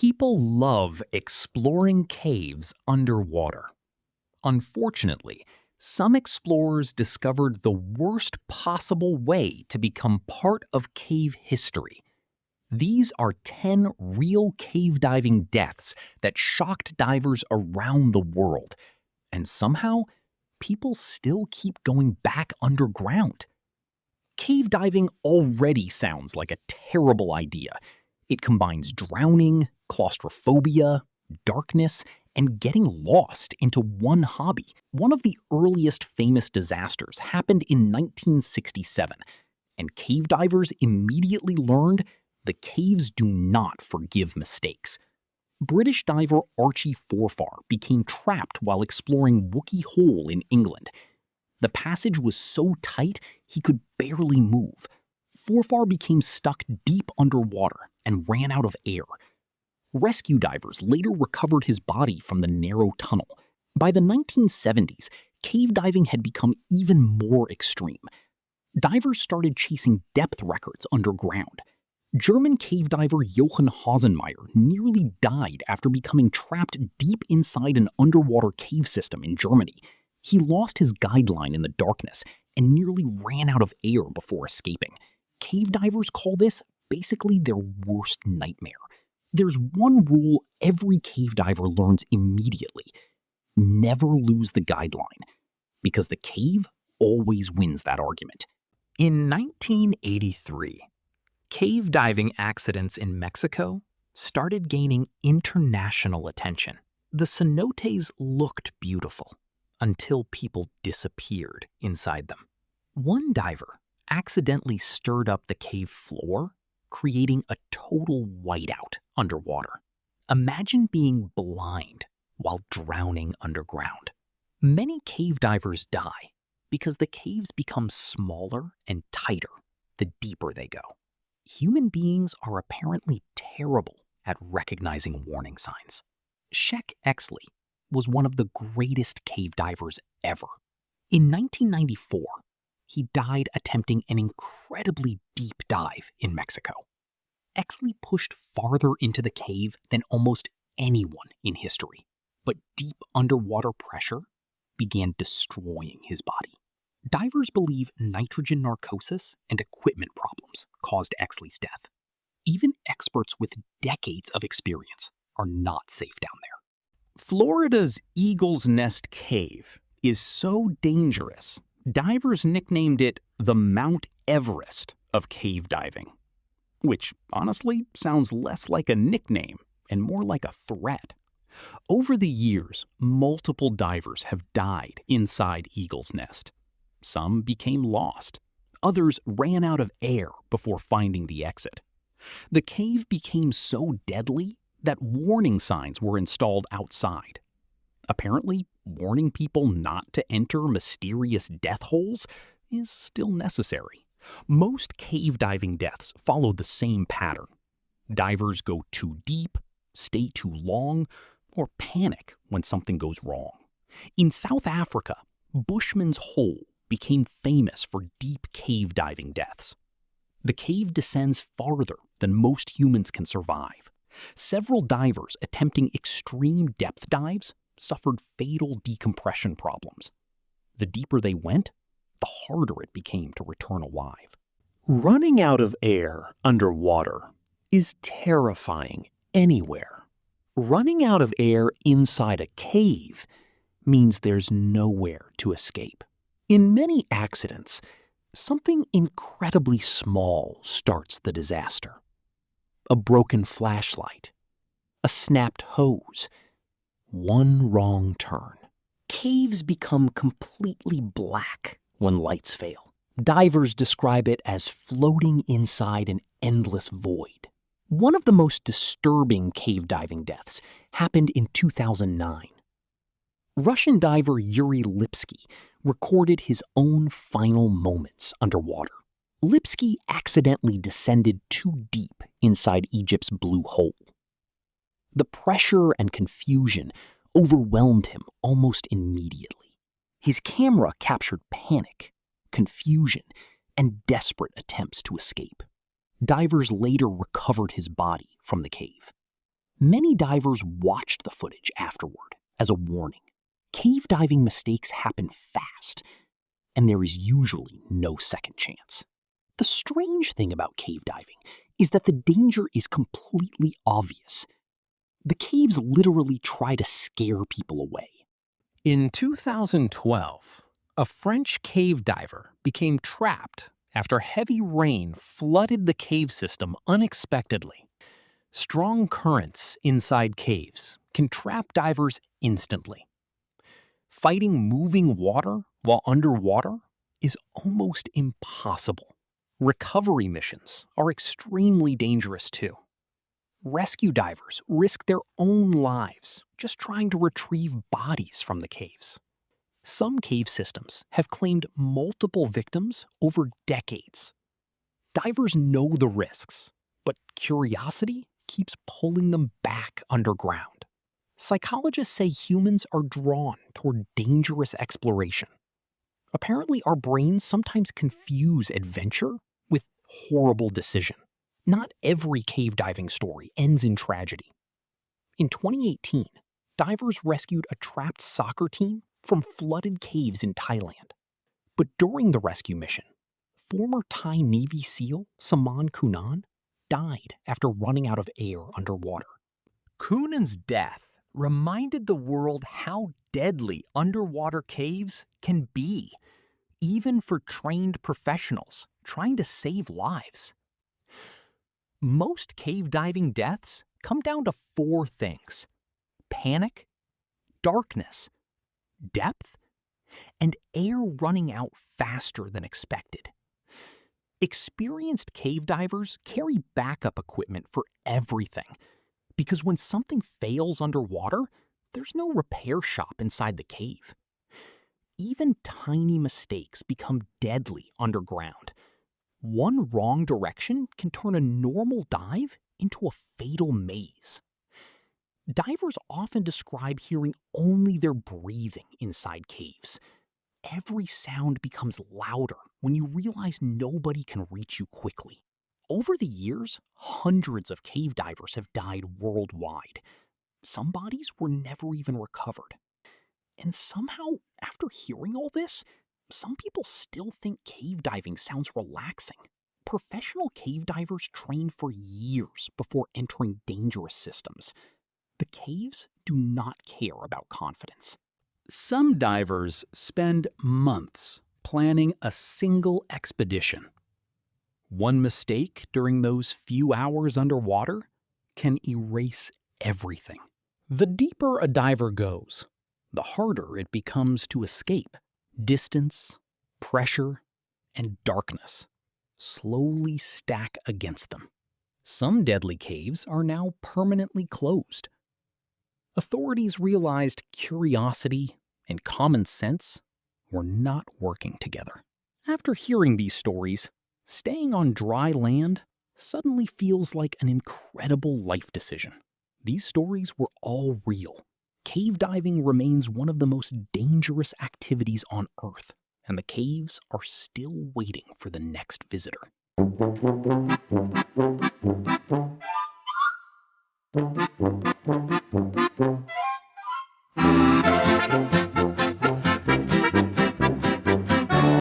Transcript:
People love exploring caves underwater. Unfortunately, some explorers discovered the worst possible way to become part of cave history. These are 10 real cave diving deaths that shocked divers around the world. And somehow, people still keep going back underground. Cave diving already sounds like a terrible idea. It combines drowning, claustrophobia, darkness, and getting lost into one hobby. One of the earliest famous disasters happened in 1967, and cave divers immediately learned the caves do not forgive mistakes. British diver Archie Forfar became trapped while exploring Wookey Hole in England. The passage was so tight he could barely move. Forfar became stuck deep underwater and ran out of air. Rescue divers later recovered his body from the narrow tunnel. By the 1970s, cave diving had become even more extreme. Divers started chasing depth records underground. German cave diver Johann Hasenmeier nearly died after becoming trapped deep inside an underwater cave system in Germany. He lost his guideline in the darkness and nearly ran out of air before escaping. Cave divers call this basically their worst nightmare. There's one rule every cave diver learns immediately: never lose the guideline, because the cave always wins that argument. In 1983, cave diving accidents in Mexico started gaining international attention. The cenotes looked beautiful until people disappeared inside them. One diver accidentally stirred up the cave floor, creating a total whiteout underwater. Imagine being blind while drowning underground. Many cave divers die because the caves become smaller and tighter the deeper they go. Human beings are apparently terrible at recognizing warning signs. Shek Exley was one of the greatest cave divers ever. In 1994, he died attempting an incredibly deep dive in Mexico. Exley pushed farther into the cave than almost anyone in history, but deep underwater pressure began destroying his body. Divers believe nitrogen narcosis and equipment problems caused Exley's death. Even experts with decades of experience are not safe down there. Florida's Eagle's Nest Cave is so dangerous, divers nicknamed it the Mount Everest of cave diving, which honestly sounds less like a nickname and more like a threat. Over the years, multiple divers have died inside Eagle's Nest. Some became lost. Others ran out of air before finding the exit. The cave became so deadly that warning signs were installed outside. Apparently, warning people not to enter mysterious death holes is still necessary. Most cave diving deaths follow the same pattern. Divers go too deep, stay too long, or panic when something goes wrong. In South Africa, Bushman's Hole became famous for deep cave diving deaths. The cave descends farther than most humans can survive. Several divers attempting extreme depth dives suffered fatal decompression problems. The deeper they went, the harder it became to return alive. Running out of air underwater is terrifying anywhere. Running out of air inside a cave means there's nowhere to escape. In many accidents, something incredibly small starts the disaster. A broken flashlight, a snapped hose, one wrong turn. Caves become completely black when lights fail. Divers describe it as floating inside an endless void. One of the most disturbing cave diving deaths happened in 2009. Russian diver Yuri Lipsky recorded his own final moments underwater. Lipsky accidentally descended too deep inside Egypt's Blue Hole. The pressure and confusion overwhelmed him almost immediately. His camera captured panic, confusion, and desperate attempts to escape. Divers later recovered his body from the cave. Many divers watched the footage afterward as a warning. Cave diving mistakes happen fast, and there is usually no second chance. The strange thing about cave diving is that the danger is completely obvious. The caves literally try to scare people away. In 2012, a French cave diver became trapped after heavy rain flooded the cave system unexpectedly. Strong currents inside caves can trap divers instantly. Fighting moving water while underwater is almost impossible. Recovery missions are extremely dangerous too. Rescue divers risk their own lives just trying to retrieve bodies from the caves. Some cave systems have claimed multiple victims over decades. Divers know the risks, but curiosity keeps pulling them back underground. Psychologists say humans are drawn toward dangerous exploration. Apparently, our brains sometimes confuse adventure with horrible decision. Not every cave diving story ends in tragedy. In 2018, divers rescued a trapped soccer team from flooded caves in Thailand. But during the rescue mission, former Thai Navy SEAL Saman Kunan died after running out of air underwater. Kunan's death reminded the world how deadly underwater caves can be, even for trained professionals trying to save lives. Most cave diving deaths come down to 4 things: panic, darkness, depth, and air running out faster than expected. Experienced cave divers carry backup equipment for everything, because when something fails underwater, there's no repair shop inside the cave. Even tiny mistakes become deadly underground. One wrong direction can turn a normal dive into a fatal maze. Divers often describe hearing only their breathing inside caves. Every sound becomes louder when you realize nobody can reach you quickly. Over the years, hundreds of cave divers have died worldwide. Some bodies were never even recovered. And somehow, after hearing all this, some people still think cave diving sounds relaxing. Professional cave divers train for years before entering dangerous systems. The caves do not care about confidence. Some divers spend months planning a single expedition. One mistake during those few hours underwater can erase everything. The deeper a diver goes, the harder it becomes to escape. Distance, pressure, and darkness slowly stack against them. Some deadly caves are now permanently closed. Authorities realized curiosity and common sense were not working together. After hearing these stories, staying on dry land suddenly feels like an incredible life decision. These stories were all real. Cave diving remains one of the most dangerous activities on Earth, and the caves are still waiting for the next visitor.